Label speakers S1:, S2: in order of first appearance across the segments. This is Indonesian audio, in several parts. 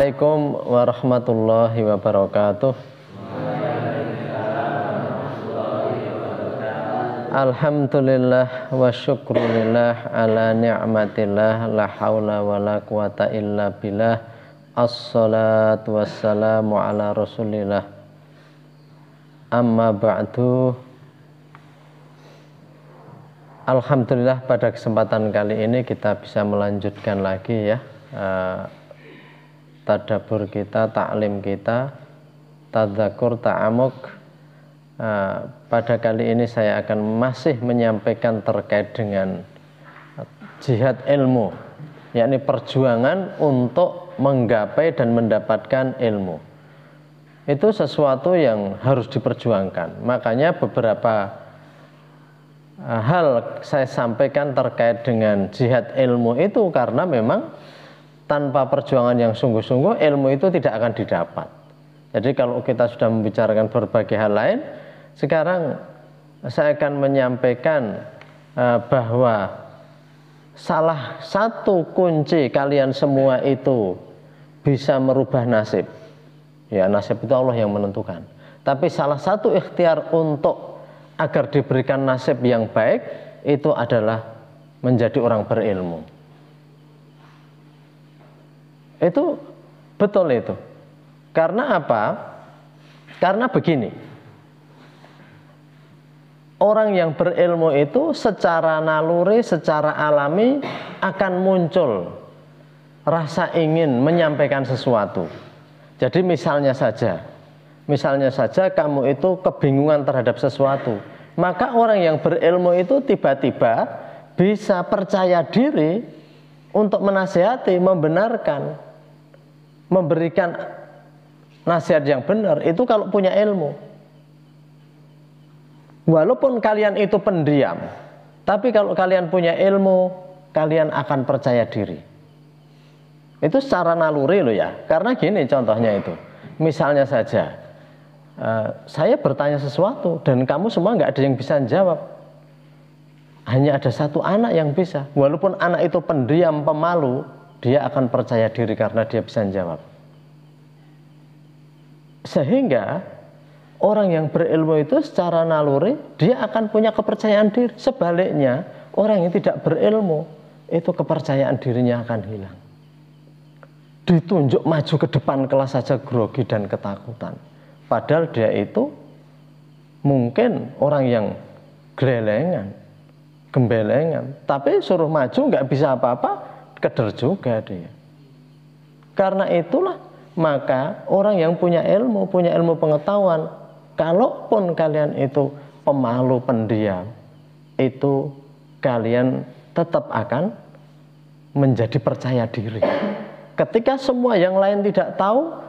S1: Assalamualaikum warahmatullahi wabarakatuh. Alhamdulillah wa syukrulillah ala ni'matillah la hawla wa la quwata illa billah. Assalatu wassalamu ala rasulillah. Amma ba'du. Alhamdulillah pada kesempatan kali ini kita bisa melanjutkan lagi ya tadabbur kita, taklim kita, tadzakur, ta'amuk. Pada kali ini saya akan masih menyampaikan terkait dengan jihad ilmu, yakni perjuangan untuk menggapai dan mendapatkan ilmu. Itu sesuatu yang harus diperjuangkan. Makanya beberapa hal saya sampaikan terkait dengan jihad ilmu itu karena memang tanpa perjuangan yang sungguh-sungguh ilmu itu tidak akan didapat. Jadi kalau kita sudah membicarakan berbagai hal lain, sekarang saya akan menyampaikan bahwa salah satu kunci kalian semua itu bisa merubah nasib. Ya, nasib itu Allah yang menentukan. Tapi salah satu ikhtiar untuk agar diberikan nasib yang baik itu adalah menjadi orang berilmu. Itu betul itu. Karena apa? Karena begini. Orang yang berilmu itu secara naluri, secara alami akan muncul rasa ingin menyampaikan sesuatu. Jadi misalnya saja kamu itu kebingungan terhadap sesuatu, maka orang yang berilmu itu tiba-tiba bisa percaya diri untuk menasihati, membenarkan, memberikan nasihat yang benar. Itu kalau punya ilmu. Walaupun kalian itu pendiam, tapi kalau kalian punya ilmu, kalian akan percaya diri. Itu secara naluri loh ya. Karena gini contohnya itu. Misalnya saja, saya bertanya sesuatu dan kamu semua nggak ada yang bisa jawab. Hanya ada satu anak yang bisa. Walaupun anak itu pendiam, pemalu, dia akan percaya diri karena dia bisa jawab. Sehingga orang yang berilmu itu secara naluri dia akan punya kepercayaan diri. Sebaliknya, orang yang tidak berilmu itu kepercayaan dirinya akan hilang. Ditunjuk maju ke depan kelas saja grogi dan ketakutan. Padahal dia itu mungkin orang yang gembelengan, tapi suruh maju nggak bisa apa-apa, keder juga dia. Karena itulah maka orang yang punya ilmu pengetahuan, kalaupun kalian itu pemalu, pendiam, itu kalian tetap akan menjadi percaya diri. Ketika semua yang lain tidak tahu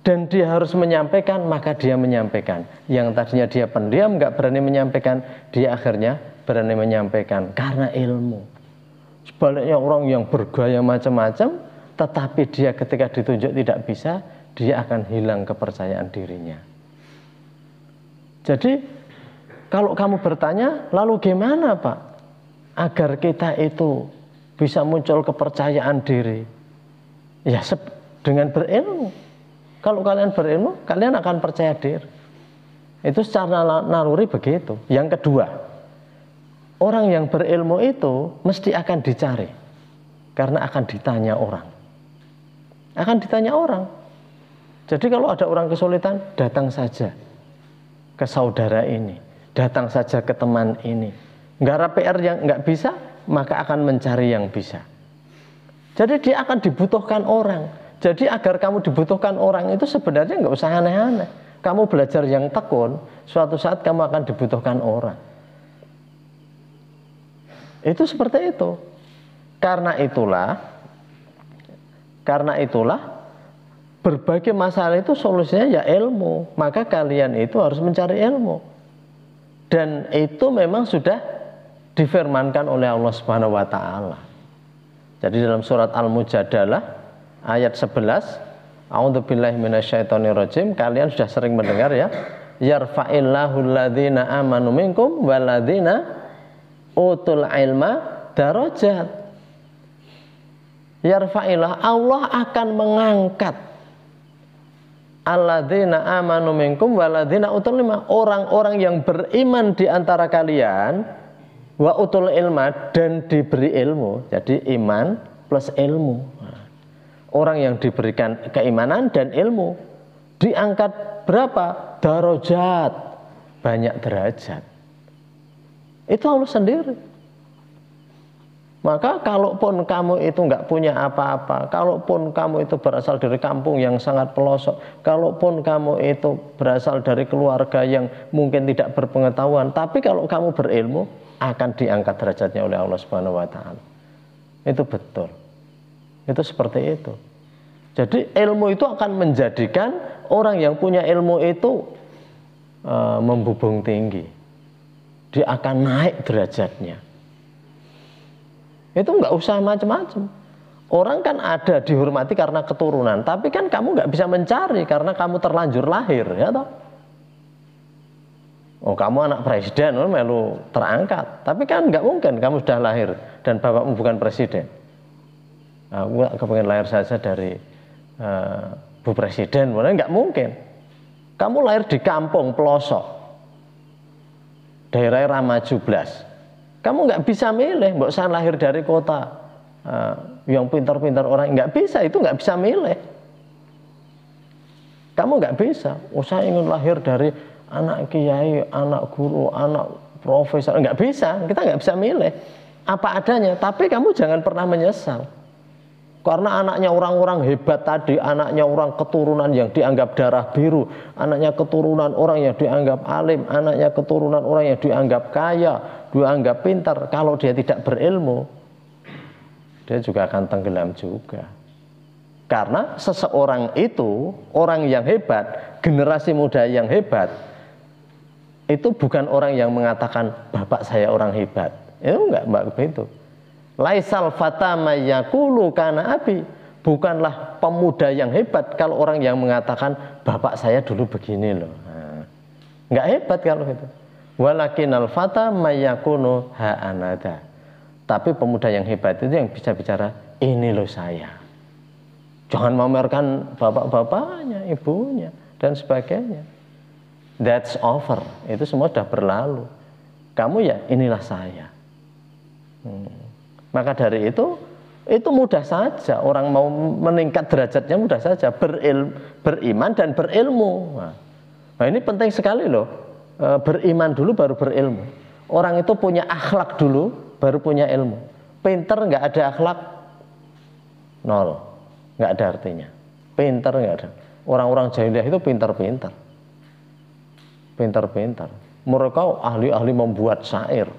S1: dan dia harus menyampaikan, maka dia menyampaikan. Yang tadinya dia pendiam, nggak berani menyampaikan, dia akhirnya berani menyampaikan karena ilmu. Sebaliknya orang yang bergaya macam-macam, tetapi dia ketika ditunjuk tidak bisa, dia akan hilang kepercayaan dirinya. Jadi kalau kamu bertanya, lalu gimana Pak agar kita itu bisa muncul kepercayaan diri? Ya dengan berilmu. Kalau kalian berilmu, kalian akan percaya diri. Itu secara naluri begitu. Yang kedua, orang yang berilmu itu mesti akan dicari. Karena akan ditanya orang. Akan ditanya orang. Jadi kalau ada orang kesulitan, datang saja ke saudara ini. Datang saja ke teman ini. Nggak PR yang nggak bisa, maka akan mencari yang bisa. Jadi dia akan dibutuhkan orang. Jadi agar kamu dibutuhkan orang itu sebenarnya nggak usah aneh-aneh. Kamu belajar yang tekun, suatu saat kamu akan dibutuhkan orang. Itu seperti itu. Karena itulah berbagai masalah itu solusinya ya ilmu. Maka kalian itu harus mencari ilmu. Dan itu memang sudah difirmankan oleh Allah Subhanahu wa taala. Jadi dalam surat Al-Mujadalah ayat 11, A'udzubillahi minasyaitonirrajim, kalian sudah sering mendengar ya. Yarfa'illahu alladzina amanu minkum walladzina utul ilma darajat. Yarfa'illah, Allah akan mengangkat alladzina amanu minkum waladzina utul ilma, orang-orang yang beriman di antara kalian, wa utul ilma, dan diberi ilmu. Jadi iman plus ilmu. Orang yang diberikan keimanan dan ilmu diangkat berapa? Darajat, banyak derajat. Itu Allah sendiri. Maka kalaupun kamu itu nggak punya apa-apa, kalaupun kamu itu berasal dari kampung yang sangat pelosok, kalaupun kamu itu berasal dari keluarga yang mungkin tidak berpengetahuan, tapi kalau kamu berilmu akan diangkat derajatnya oleh Allah Subhanahu wa taala. Itu betul. Itu seperti itu. Jadi ilmu itu akan menjadikan orang yang punya ilmu itu membubung tinggi. Dia akan naik derajatnya. Itu nggak usah macam-macam. Orang kan ada dihormati karena keturunan, tapi kan kamu nggak bisa mencari karena kamu terlanjur lahir, ya toh? Oh, kamu anak presiden, melu terangkat, tapi kan nggak mungkin kamu sudah lahir dan bapakmu bukan presiden. Aku kepengen lahir saja dari Bu Presiden, nggak mungkin. Kamu lahir di kampung pelosok, daerah maju blas. Kamu nggak bisa milih, mbok saya lahir dari kota yang pintar-pintar orang, nggak bisa, itu nggak bisa milih. Kamu nggak bisa. Oh, saya ingin lahir dari anak kiai, anak guru, anak profesor, nggak bisa. Kita nggak bisa milih apa adanya. Tapi kamu jangan pernah menyesal. Karena anaknya orang-orang hebat tadi, anaknya orang keturunan yang dianggap darah biru, anaknya keturunan orang yang dianggap alim, anaknya keturunan orang yang dianggap kaya, dianggap pintar. Kalau dia tidak berilmu, dia juga akan tenggelam juga. Karena seseorang itu, orang yang hebat, generasi muda yang hebat, itu bukan orang yang mengatakan bapak saya orang hebat. Itu enggak begitu. Laisal fata mayyaqulu kana abi. Bukanlah pemuda yang hebat kalau orang yang mengatakan bapak saya dulu begini loh. Enggak hebat kalau itu. Walakinal fata mayyakunu ha anada. Tapi pemuda yang hebat itu yang bisa bicara ini loh saya. Jangan memamerkan bapak-bapaknya, ibunya dan sebagainya. That's over. Itu semua sudah berlalu. Kamu ya inilah saya. Maka dari itu mudah saja orang mau meningkat derajatnya, mudah saja beriman dan berilmu. Nah ini penting sekali loh, beriman dulu baru berilmu. Orang itu punya akhlak dulu baru punya ilmu. Pinter nggak ada akhlak, nol, nggak ada artinya. Pinter nggak ada. Orang-orang jahiliyah itu pinter-pinter. Mereka ahli-ahli membuat syair.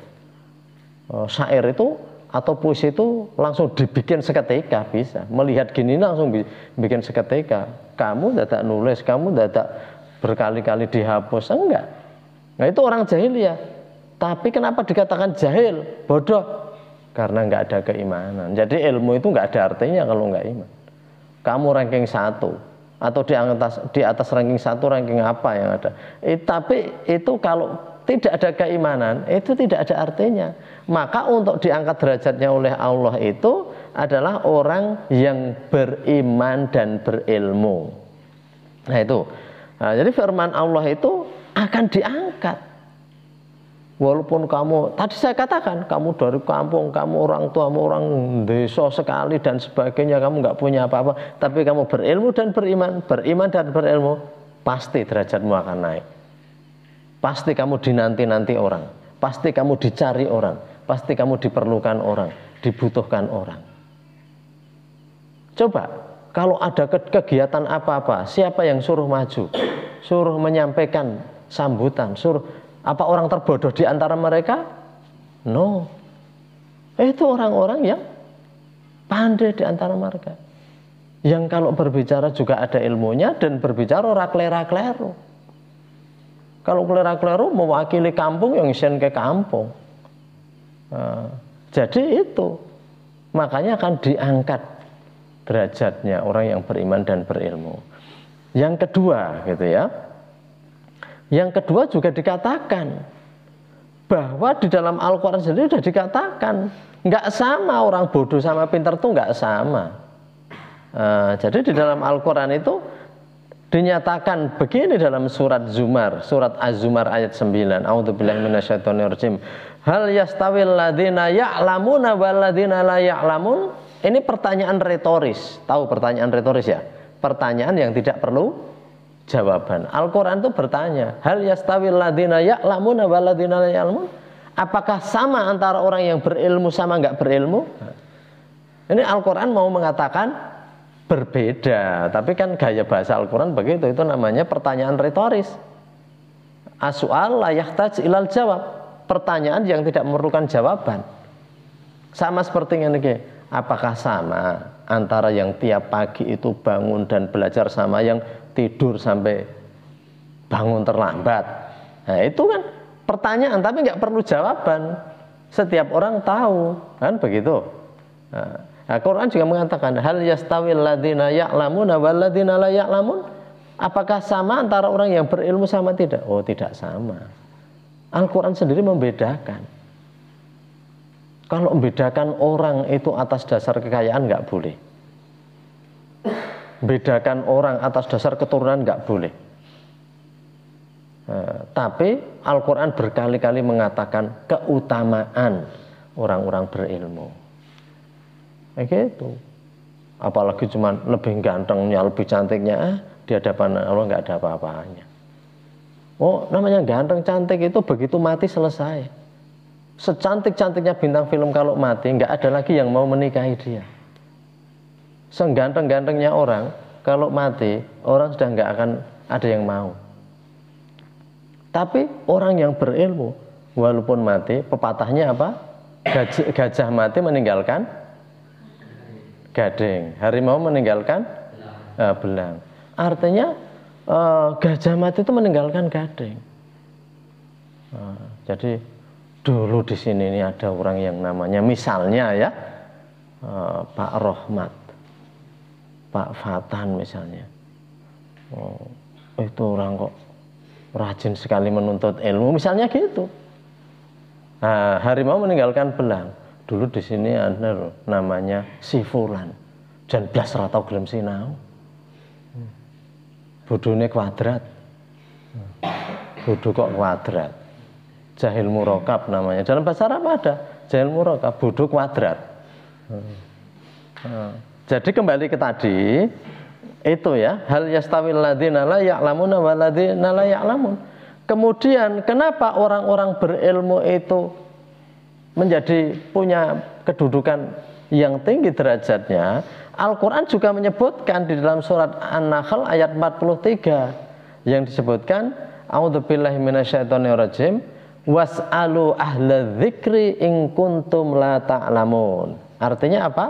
S1: Syair itu atau puisi itu langsung dibikin seketika, bisa melihat gini langsung bikin seketika. Kamu tidak nulis, kamu tidak berkali-kali dihapus, enggak. Nah itu orang jahiliyah. Tapi kenapa dikatakan jahil, bodoh? Karena enggak ada keimanan. Jadi ilmu itu enggak ada artinya kalau enggak iman. Kamu ranking 1 atau di atas ranking 1, ranking apa yang ada. Tapi itu kalau tidak ada keimanan, itu tidak ada artinya. Maka untuk diangkat derajatnya oleh Allah itu adalah orang yang beriman dan berilmu. Nah itu. Nah, jadi firman Allah itu akan diangkat. Walaupun kamu, tadi saya katakan, kamu dari kampung, kamu orang tuamu orang desa sekali dan sebagainya, kamu nggak punya apa-apa, tapi kamu berilmu dan beriman dan berilmu, pasti derajatmu akan naik. Pasti kamu dinanti-nanti orang, pasti kamu dicari orang, pasti kamu diperlukan orang, dibutuhkan orang. Coba, kalau ada kegiatan apa-apa, siapa yang suruh maju? Suruh menyampaikan sambutan, apa orang terbodoh di antara mereka? No. Itu orang-orang yang pandai di antara mereka. Yang kalau berbicara juga ada ilmunya dan berbicara ora klera-kleru. Kalau klera-kleru mewakili kampung yang isen ke kampung. Jadi itu. Makanya akan diangkat derajatnya orang yang beriman dan berilmu. Yang kedua gitu ya. Yang kedua juga dikatakan bahwa di dalam Al-Quran sendiri sudah dikatakan nggak sama orang bodoh sama pintar itu nggak sama. Jadi di dalam Al-Quran itu Dinyatakan begini dalam surat Zumar, surat Az-Zumar ayat 9. A'udzubillahi minasyaitonirrajim. Hal yastawil ladzina ya'lamuna wal ladzina la ya'lamun? Ini pertanyaan retoris. Tahu pertanyaan retoris ya? Pertanyaan yang tidak perlu jawaban. Al-Qur'an itu bertanya, hal yastawil ladzina ya'lamuna wal ladzina la ya'lamun? Apakah sama antara orang yang berilmu sama enggak berilmu? Ini Al-Qur'an mau mengatakan berbeda, tapi kan gaya bahasa Al-Quran begitu, itu namanya pertanyaan retoris. As-su'al la yahtaj ilal jawab, pertanyaan yang tidak memerlukan jawaban. Sama seperti ini, apakah sama antara yang tiap pagi itu bangun dan belajar sama yang tidur sampai bangun terlambat? Nah itu kan pertanyaan, tapi nggak perlu jawaban. Setiap orang tahu, kan begitu. Al-Quran juga mengatakan hal yastawil ladzina ya'lamuna wal ladzina la ya'lamun? Apakah sama antara orang yang berilmu sama tidak? Oh, tidak sama. Al-Quran sendiri membedakan. Kalau membedakan orang itu atas dasar kekayaan nggak boleh. Bedakan orang atas dasar keturunan nggak boleh. Tapi Al-Quran berkali-kali mengatakan keutamaan orang-orang berilmu. Gitu. Apalagi cuman lebih gantengnya, lebih cantiknya, di hadapan Allah nggak ada apa-apanya. Oh, namanya ganteng cantik itu begitu mati selesai. Secantik-cantiknya bintang film kalau mati nggak ada lagi yang mau menikahi dia. Seganteng-gantengnya orang kalau mati orang sudah nggak akan ada yang mau. Tapi orang yang berilmu walaupun mati, pepatahnya apa? Gajah mati meninggalkan gading, harimau meninggalkan belang. Artinya gajah mati itu meninggalkan gading. Jadi dulu di sini ini ada orang yang namanya misalnya ya Pak Rohmat, Pak Fatan misalnya. Itu orang kok rajin sekali menuntut ilmu, misalnya gitu. Nah, harimau meninggalkan belang. Dulu di sini ada loh, namanya si Fulan. Jan blas ora tau gelem sinau. Bodone kuadrat. Bodoh kok kuadrat. Jahil murokab namanya. Dalam bahasa Arab ada jahil murokab, bodoh kuadrat. Jadi kembali ke tadi itu ya, hal yastawil ladzina la ya'lamuna wal ladzina la ya'lamun. Kemudian kenapa orang-orang berilmu itu menjadi punya kedudukan yang tinggi derajatnya? Al-Quran juga menyebutkan di dalam surat An-Nahl ayat 43 yang disebutkan a'udzubillahi minasyaitonirrajim was'alu ahla dzikri in kuntum la ta'lamun. Artinya apa?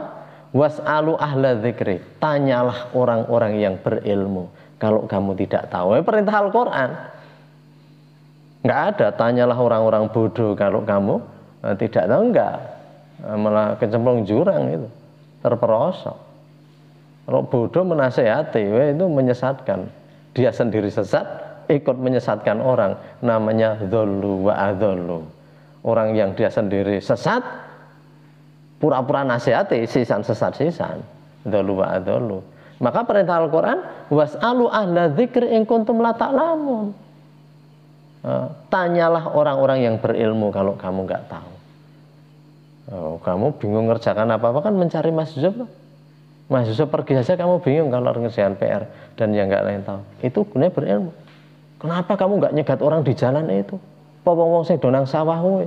S1: Was'alu ahla dzikri, tanyalah orang-orang yang berilmu kalau kamu tidak tahu. Perintah Al-Quran. Nggak ada tanyalah orang-orang bodoh kalau kamu tidak tahu, enggak, malah kecemplung jurang itu, terperosok. Kalau bodoh menasehati, itu menyesatkan. Dia sendiri sesat, ikut menyesatkan orang, namanya dzallu wa adzallu. Orang yang dia sendiri sesat, pura-pura nasihati, sisan sesat sisan, dzallu wa adzallu. Maka perintah Al-Quran, was'alu ahla dzikri in kuntum la ta'lamun. Tanyalah orang-orang yang berilmu kalau kamu nggak tahu. Kamu bingung ngerjakan apa-apa kan mencari Mas Yusuf. Mas Yusuf pergi saja kamu bingung kalau ngerjakan PR dan yang nggak lain tahu. Itu gunanya berilmu. Kenapa kamu nggak nyegat orang di jalan itu? Wong sing donang sawah kowe.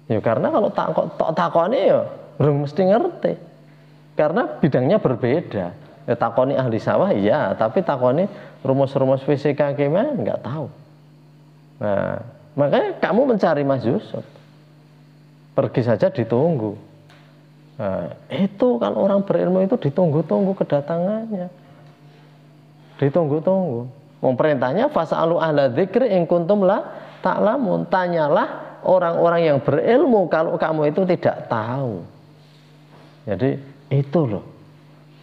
S1: Ya karena kalau takone ya belum mesti ngerti. Karena bidangnya berbeda. Ya takoni ahli sawah iya, tapi takoni rumus-rumus fisika gimana nggak tahu. Nah, makanya kamu mencari Mas Yusuf, pergi saja ditunggu. Nah, itu kalau orang berilmu itu ditunggu-tunggu kedatangannya, ditunggu-tunggu. Perintahnya fas'alu ahla dzikri in kuntum la ta'lamun. Tanyalah orang-orang yang berilmu kalau kamu itu tidak tahu. Jadi itu loh.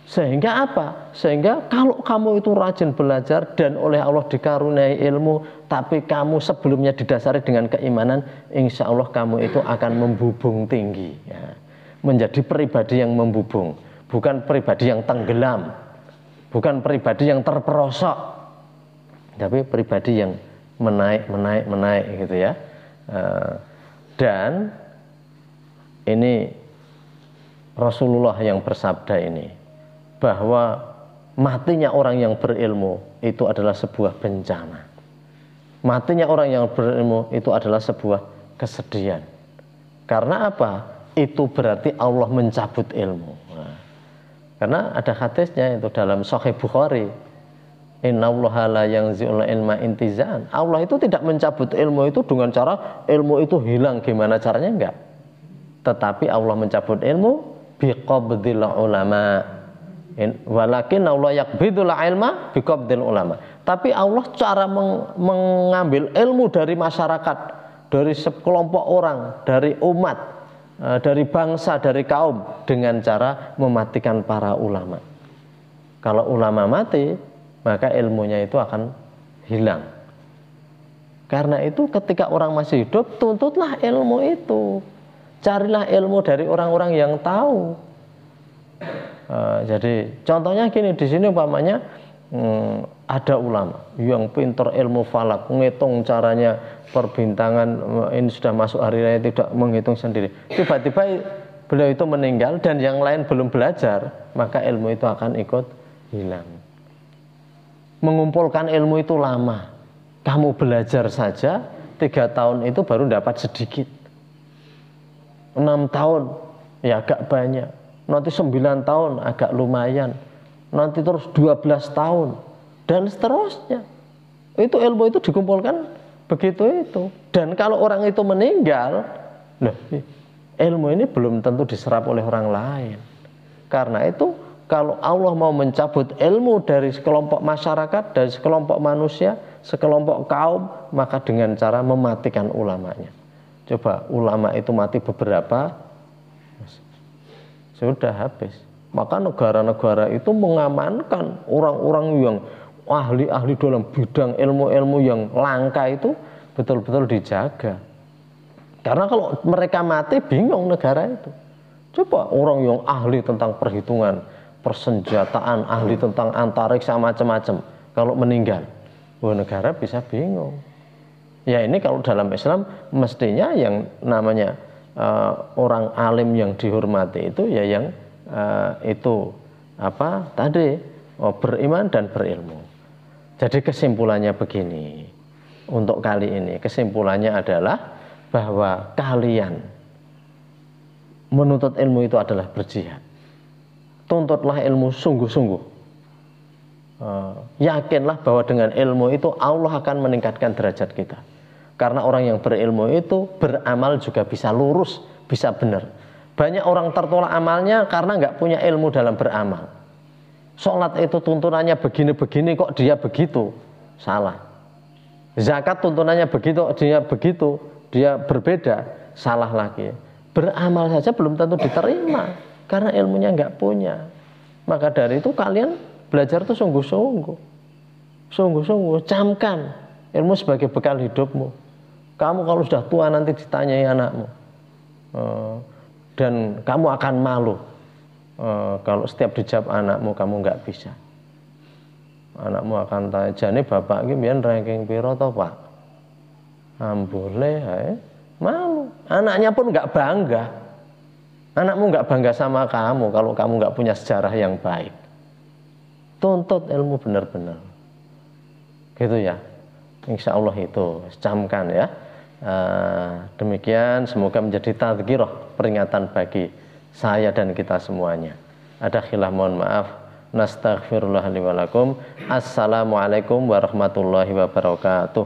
S1: Sehingga apa? Sehingga kalau kamu itu rajin belajar dan oleh Allah dikaruniai ilmu, tapi kamu sebelumnya didasari dengan keimanan, insya Allah kamu itu akan membubung tinggi, ya. Menjadi pribadi yang membubung, bukan pribadi yang tenggelam, bukan pribadi yang terperosok, tapi pribadi yang menaik gitu ya. Dan ini Rasulullah yang bersabda ini, bahwa matinya orang yang berilmu itu adalah sebuah bencana. Matinya orang yang berilmu itu adalah sebuah kesedihan. Karena apa? Itu berarti Allah mencabut ilmu. Nah, karena ada hadisnya itu dalam Sahih Bukhari, innallaha la yanzi'ul ilma intiza'an. Allah itu tidak mencabut ilmu itu dengan cara ilmu itu hilang, gimana caranya, enggak. Tetapi Allah mencabut ilmu biqabdil ulama. Walakin Allah yaqbidul ilma biqabdil ulama. Tapi Allah cara mengambil ilmu dari masyarakat, dari sekelompok orang, dari umat, dari bangsa, dari kaum, dengan cara mematikan para ulama. Kalau ulama mati, maka ilmunya itu akan hilang. Karena itu ketika orang masih hidup, tuntutlah ilmu itu. Carilah ilmu dari orang-orang yang tahu. Jadi contohnya gini, di sini umpamanya ada ulama yang pintar ilmu falak, menghitung caranya perbintangan, ini sudah masuk hari raya, tidak menghitung sendiri. Tiba-tiba beliau itu meninggal dan yang lain belum belajar, maka ilmu itu akan ikut hilang. Mengumpulkan ilmu itu lama. Kamu belajar saja 3 tahun itu baru dapat sedikit. 6 tahun ya agak banyak. Nanti 9 tahun agak lumayan. Nanti terus 12 tahun dan seterusnya. Itu ilmu itu dikumpulkan begitu itu. Dan kalau orang itu meninggal, ilmu ini belum tentu diserap oleh orang lain. Karena itu kalau Allah mau mencabut ilmu dari sekelompok masyarakat, dari sekelompok manusia, sekelompok kaum, maka dengan cara mematikan ulamanya. Coba ulama itu mati beberapa, sudah habis. Maka negara-negara itu mengamankan orang-orang yang ahli-ahli dalam bidang ilmu-ilmu yang langka itu betul-betul dijaga. Karena kalau mereka mati, bingung negara itu. Coba orang yang ahli tentang perhitungan, persenjataan, ahli tentang antariksa macam-macam, kalau meninggal, negara bisa bingung. Ya ini kalau dalam Islam mestinya yang namanya orang alim yang dihormati itu ya yang itu apa tadi beriman dan berilmu. Jadi kesimpulannya begini, untuk kali ini kesimpulannya adalah bahwa kalian menuntut ilmu itu adalah berjihad. Tuntutlah ilmu sungguh-sungguh. Yakinlah bahwa dengan ilmu itu Allah akan meningkatkan derajat kita. Karena orang yang berilmu itu beramal juga bisa lurus, bisa benar. Banyak orang tertolak amalnya karena nggak punya ilmu dalam beramal. Sholat itu tuntunannya begini-begini kok dia begitu, salah. Zakat tuntunannya begitu, dia begitu, dia berbeda, salah lagi. Beramal saja belum tentu diterima karena ilmunya nggak punya. Maka dari itu kalian belajar itu sungguh-sungguh, sungguh-sungguh, camkan ilmu sebagai bekal hidupmu. Kamu kalau sudah tua nanti ditanyai anakmu, dan kamu akan malu kalau setiap dijawab anakmu kamu nggak bisa. Anakmu akan tanya, jane bapak ini biar ranking piro toh pak? Boleh, malu. Anaknya pun nggak bangga. Anakmu nggak bangga sama kamu kalau kamu nggak punya sejarah yang baik. Tuntut ilmu benar-benar, gitu ya. Insya Allah itu camkan ya. Demikian semoga menjadi tadzkirah, peringatan bagi saya dan kita semuanya. Ada khilaf mohon maaf. Nastaghfirullah li wa lakum. Assalamualaikum warahmatullahi wabarakatuh.